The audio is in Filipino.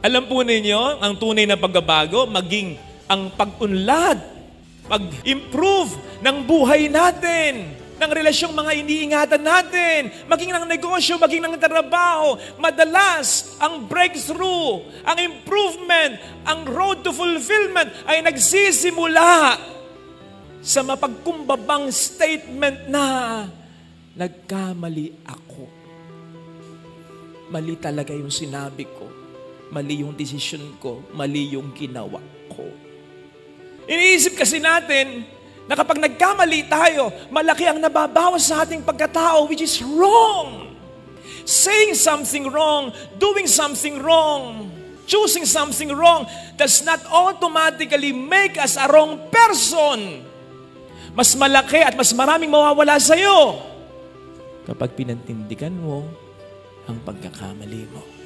Alam po ninyo, ang tunay na pagbabago, maging ang pag-unlad, pag-improve ng buhay natin, ng relasyong mga iniingatan natin, maging ng negosyo, maging ng trabaho. Madalas, ang breakthrough, ang improvement, ang road to fulfillment ay nagsisimula sa mapagkumbabang statement na nagkamali ako. Mali talaga yung sinabi ko. Mali yung desisyon ko. Mali yung ginawa ko. Iniisip kasi natin na kapag nagkamali tayo, malaki ang nababawas sa ating pagkatao, which is wrong. Saying something wrong, doing something wrong, choosing something wrong does not automatically make us a wrong person. Mas malaki at mas maraming mawawala sa iyo kapag pinantindigan mo ang pagkakamali mo.